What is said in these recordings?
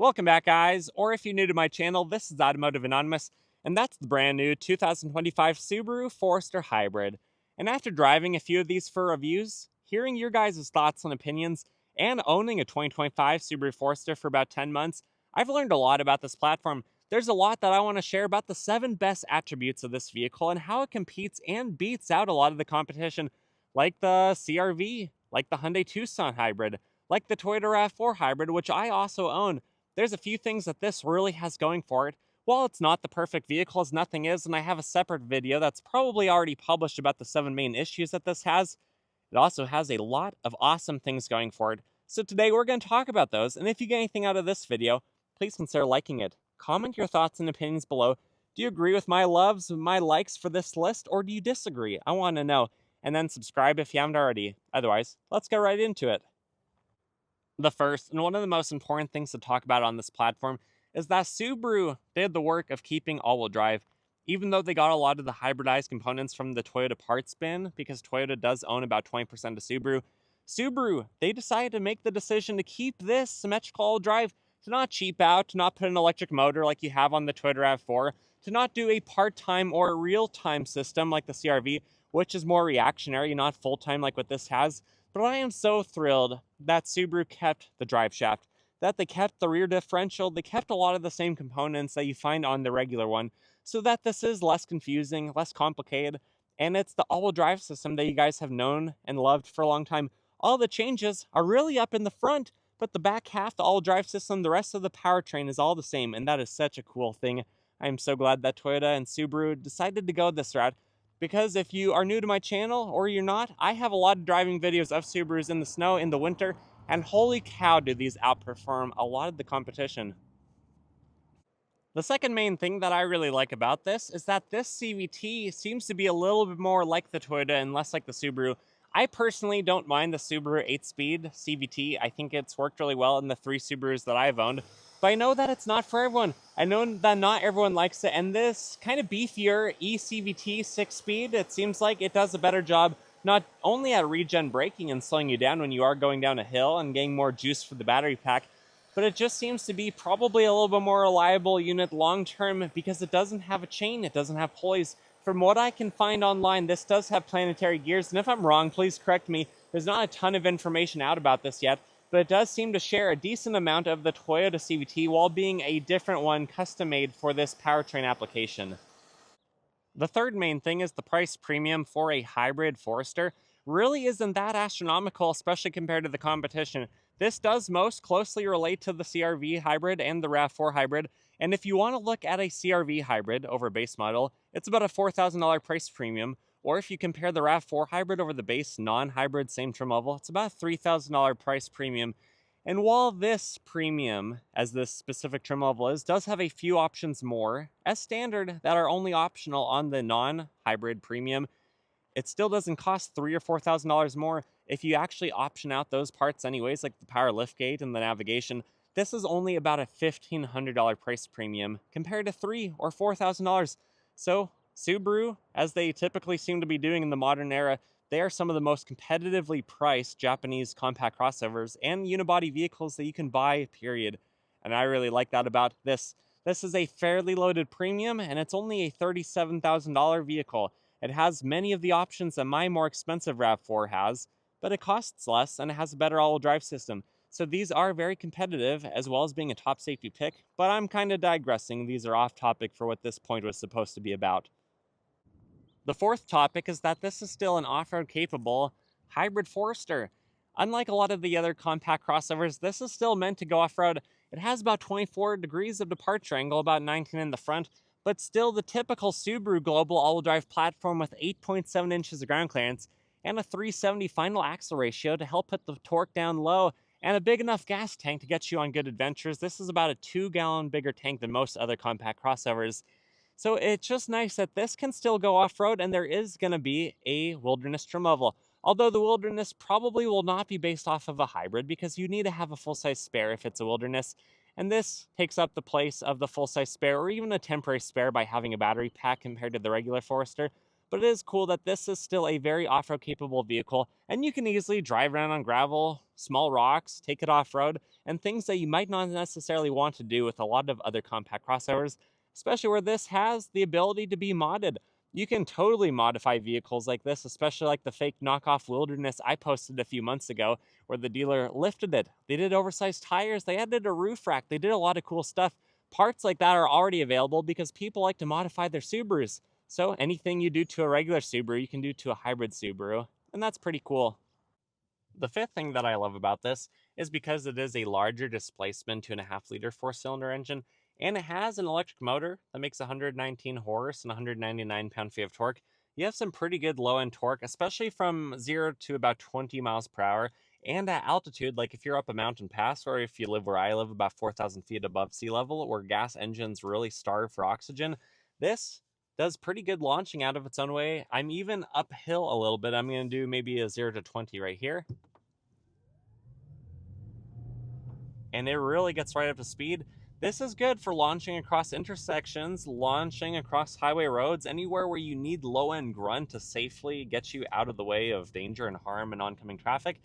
Welcome back, guys, or if you're new to my channel, this is Automotive Anonymous, and that's the brand new 2025 Subaru Forester Hybrid. And after driving a few of these for reviews, hearing your guys' thoughts and opinions, and owning a 2025 Subaru Forester for about 10 months, I've learned a lot about this platform. There's a lot that I want to share about the 7 best attributes of this vehicle and how it competes and beats out a lot of the competition, like the CRV, like the Hyundai Tucson Hybrid, like the Toyota RAV4 Hybrid, which I also own. There's a few things that this really has going for it. While it's not the perfect vehicle, as nothing is, and I have a separate video that's probably already published about the 7 main issues that this has, it also has a lot of awesome things going for it. So today we're going to talk about those, and if you get anything out of this video, please consider liking it. Comment your thoughts and opinions below. Do you agree with my loves, my likes for this list, or do you disagree? I want to know. And then subscribe if you haven't already. Otherwise, let's get right into it. The first and one of the most important things to talk about on this platform is that Subaru did the work of keeping all-wheel drive. Even though they got a lot of the hybridized components from the Toyota parts bin, because Toyota does own about 20% of Subaru, they decided to make the decision to keep this symmetrical all-wheel drive, to not cheap out, to not put an electric motor like you have on the Toyota RAV4, to not do a part-time or real-time system like the CRV, which is more reactionary, not full-time like what this has. But I am so thrilled that Subaru kept the drive shaft, that they kept the rear differential, they kept a lot of the same components that you find on the regular one, so that this is less confusing, less complicated, and it's the all-wheel drive system that you guys have known and loved for a long time. All the changes are really up in the front, but the back half, the all-wheel drive system, the rest of the powertrain is all the same, and that is such a cool thing. I am so glad that Toyota and Subaru decided to go this route, because if you are new to my channel or you're not, I have a lot of driving videos of Subarus in the snow in the winter, and holy cow do these outperform a lot of the competition. The second main thing that I really like about this is that this CVT seems to be a little bit more like the Toyota and less like the Subaru. I personally don't mind the Subaru 8-speed CVT. I think it's worked really well in the 3 Subarus that I've owned. But I know that it's not for everyone. I know that not everyone likes it. And this kind of beefier eCVT 6-speed, it seems like it does a better job not only at regen braking and slowing you down when you are going down a hill and getting more juice for the battery pack, but it just seems to be probably a little bit more reliable unit long term because it doesn't have a chain, it doesn't have pulleys. From what I can find online, this does have planetary gears, and if I'm wrong, please correct me. There's not a ton of information out about this yet, but it does seem to share a decent amount of the Toyota CVT while being a different one custom made for this powertrain application. The third main thing is the price premium for a hybrid Forester really isn't that astronomical, especially compared to the competition. This does most closely relate to the CRV hybrid and the RAV4 hybrid, and if you want to look at a CRV hybrid over base model, it's about a $4,000 price premium, or if you compare the RAV4 hybrid over the base non-hybrid same trim level, it's about a $3,000 price premium. And while this premium, as this specific trim level is, does have a few options more, as standard, that are only optional on the non-hybrid premium, it still doesn't cost $3,000 or $4,000 more if you actually option out those parts anyways, like the power liftgate and the navigation. This is only about a $1,500 price premium compared to $3,000 or $4,000. So Subaru, as they typically seem to be doing in the modern era, they are some of the most competitively priced Japanese compact crossovers and unibody vehicles that you can buy, period. And I really like that about this. This is a fairly loaded premium, and it's only a $37,000 vehicle. It has many of the options that my more expensive RAV4 has, but it costs less and it has a better all-wheel drive system. So these are very competitive, as well as being a top safety pick, but I'm kind of digressing. These are off topic for what this point was supposed to be about. The fourth topic is that this is still an off-road capable hybrid Forester. Unlike a lot of the other compact crossovers, this is still meant to go off-road. It has about 24 degrees of departure angle, about 19 in the front, but still the typical Subaru global all-wheel drive platform with 8.7 inches of ground clearance and a 370 final axle ratio to help put the torque down low, and a big enough gas tank to get you on good adventures. This is about a 2-gallon bigger tank than most other compact crossovers. So it's just nice that this can still go off-road, and there is going to be a wilderness trim level. Although the wilderness probably will not be based off of a hybrid, because you need to have a full-size spare if it's a wilderness. And this takes up the place of the full-size spare, or even a temporary spare, by having a battery pack compared to the regular Forester. but it is cool that this is still a very off-road capable vehicle, and you can easily drive around on gravel, small rocks, take it off-road, and things that you might not necessarily want to do with a lot of other compact crossovers, especially where this has the ability to be modded. You can totally modify vehicles like this, especially like the fake knockoff Wilderness I posted a few months ago, where the dealer lifted it. They did oversized tires, they added a roof rack, they did a lot of cool stuff. Parts like that are already available because people like to modify their Subarus. So anything you do to a regular Subaru, you can do to a hybrid Subaru, and that's pretty cool. The fifth thing that I love about this is because it is a larger displacement 2.5-liter four-cylinder engine, and it has an electric motor that makes 119 horse and 199 pound-feet of torque. You have some pretty good low-end torque, especially from 0 to about 20 miles per hour, and at altitude, like if you're up a mountain pass, or if you live where I live, about 4,000 feet above sea level, where gas engines really starve for oxygen, this does pretty good launching out of its own way. I'm even uphill a little bit. I'm going to do maybe a 0 to 20 right here. And it really gets right up to speed. This is good for launching across intersections, launching across highway roads, anywhere where you need low-end grunt to safely get you out of the way of danger and harm and oncoming traffic.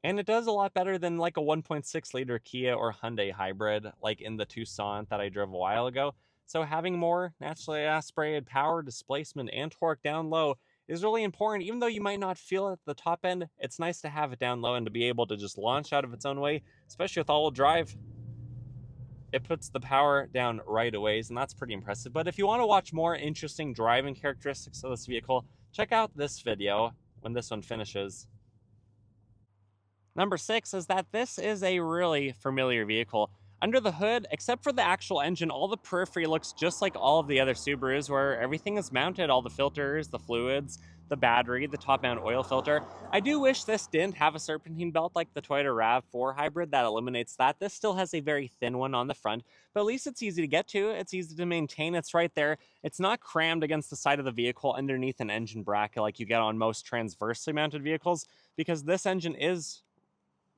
And it does a lot better than like a 1.6-liter Kia or Hyundai hybrid, like in the Tucson that I drove a while ago. So having more naturally aspirated power, displacement, and torque down low is really important. Even though you might not feel it at the top end, it's nice to have it down low and to be able to just launch out of its own way, especially with all-wheel drive. It puts the power down right away, and that's pretty impressive. But if you want to watch more interesting driving characteristics of this vehicle, check out this video when this one finishes. Number 6 is that this is a really familiar vehicle. Under the hood, except for the actual engine, all the periphery looks just like all of the other Subarus, where everything is mounted, all the filters, the fluids, the battery, the top mount oil filter. I do wish this didn't have a serpentine belt like the Toyota RAV4 hybrid that eliminates that. This still has a very thin one on the front, but at least it's easy to get to, it's easy to maintain, it's right there. It's not crammed against the side of the vehicle underneath an engine bracket like you get on most transversely mounted vehicles, because this engine is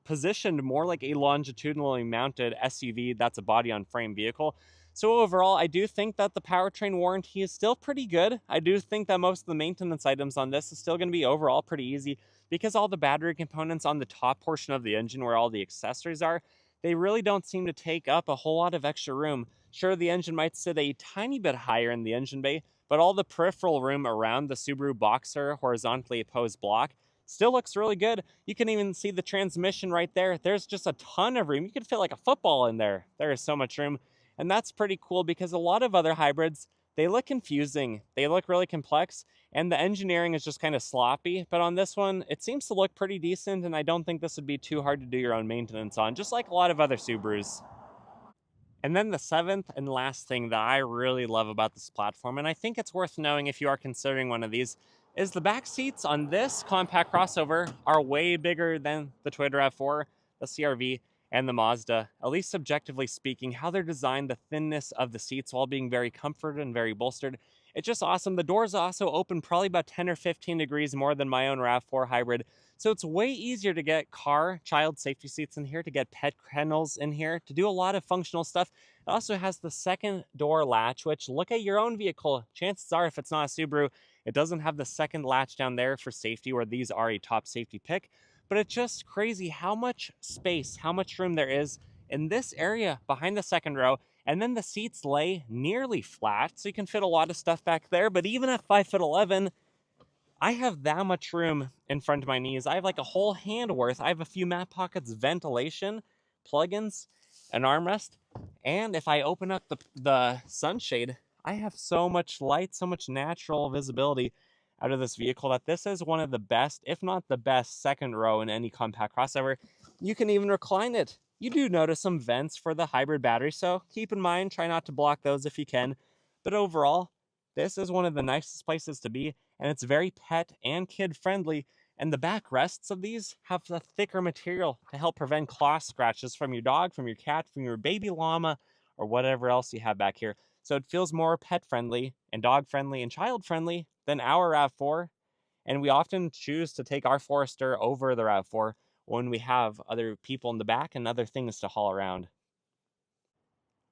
positioned more like a longitudinally mounted SUV that's a body on frame vehicle. So overall, I do think that the powertrain warranty is still pretty good. I do think that most of the maintenance items on this is still going to be overall pretty easy, because all the battery components on the top portion of the engine where all the accessories are, they really don't seem to take up a whole lot of extra room. Sure, the engine might sit a tiny bit higher in the engine bay, but all the peripheral room around the Subaru Boxer horizontally opposed block still looks really good. You can even see the transmission right there. There's just a ton of room. You could fit like a football in there. There is so much room. And that's pretty cool, because a lot of other hybrids, they look confusing. They look really complex, and the engineering is just kind of sloppy. But on this one, it seems to look pretty decent, and I don't think this would be too hard to do your own maintenance on, just like a lot of other Subarus. And then the seventh and last thing that I really love about this platform, and I think it's worth knowing if you are considering one of these, is the back seats on this compact crossover are way bigger than the Toyota RAV4, the CR-V, and the Mazda. At least subjectively speaking, how they're designed, the thinness of the seats while being very comforted and very bolstered. It's just awesome. The doors also open probably about 10 or 15 degrees more than my own RAV4 hybrid. So it's way easier to get child safety seats in here, to get pet kennels in here, to do a lot of functional stuff. It also has the second door latch, which, look at your own vehicle. Chances are, if it's not a Subaru, it doesn't have the second latch down there for safety, where these are a top safety pick. But it's just crazy how much space, how much room there is in this area behind the second row. And then the seats lay nearly flat, so you can fit a lot of stuff back there. But even at 5'11", I have that much room in front of my knees. I have like a whole hand worth. I have a few mat pockets, ventilation, plugins, an armrest. And if I open up the sunshade, I have so much light, so much natural visibility out of this vehicle, that this is one of the best, if not the best, second row in any compact crossover. You can even recline it. You do notice some vents for the hybrid battery, so keep in mind, try not to block those if you can. But overall, this is one of the nicest places to be, and it's very pet and kid friendly. And the backrests of these have the thicker material to help prevent claw scratches from your dog, from your cat, from your baby llama, or whatever else you have back here. So it feels more pet friendly and dog friendly and child friendly than our RAV4. And we often choose to take our Forester over the RAV4 when we have other people in the back and other things to haul around.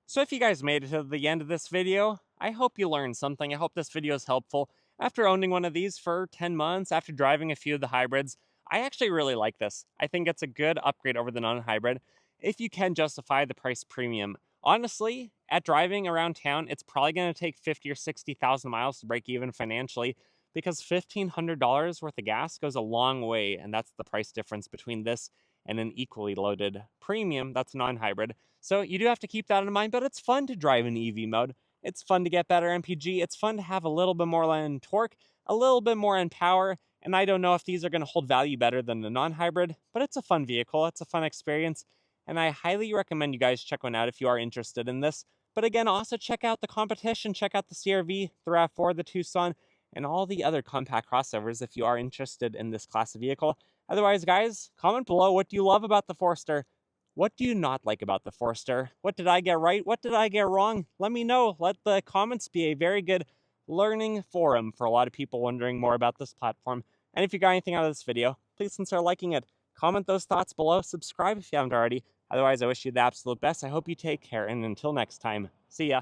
So if you guys made it to the end of this video, I hope you learned something. I hope this video is helpful. After owning one of these for 10 months, after driving a few of the hybrids, I actually really like this. I think it's a good upgrade over the non-hybrid if you can justify the price premium. Honestly, at driving around town, it's probably going to take 50 or 60,000 miles to break even financially because $1,500 worth of gas goes a long way, and that's the price difference between this and an equally loaded premium that's non-hybrid. So you do have to keep that in mind, but it's fun to drive in EV mode. It's fun to get better MPG. It's fun to have a little bit more in torque, a little bit more in power, and I don't know if these are going to hold value better than the non-hybrid, but it's a fun vehicle. It's a fun experience, and I highly recommend you guys check one out if you are interested in this. But again, also check out the competition. Check out the CR-V, the RAV4, the Tucson, and all the other compact crossovers if you are interested in this class of vehicle. Otherwise, guys, comment below what do you love about the Forester. What do you not like about the Forester? What did I get right? What did I get wrong? Let me know. Let the comments be a very good learning forum for a lot of people wondering more about this platform. And if you got anything out of this video, please consider liking it. Comment those thoughts below. Subscribe if you haven't already. Otherwise, I wish you the absolute best. I hope you take care, and until next time, see ya.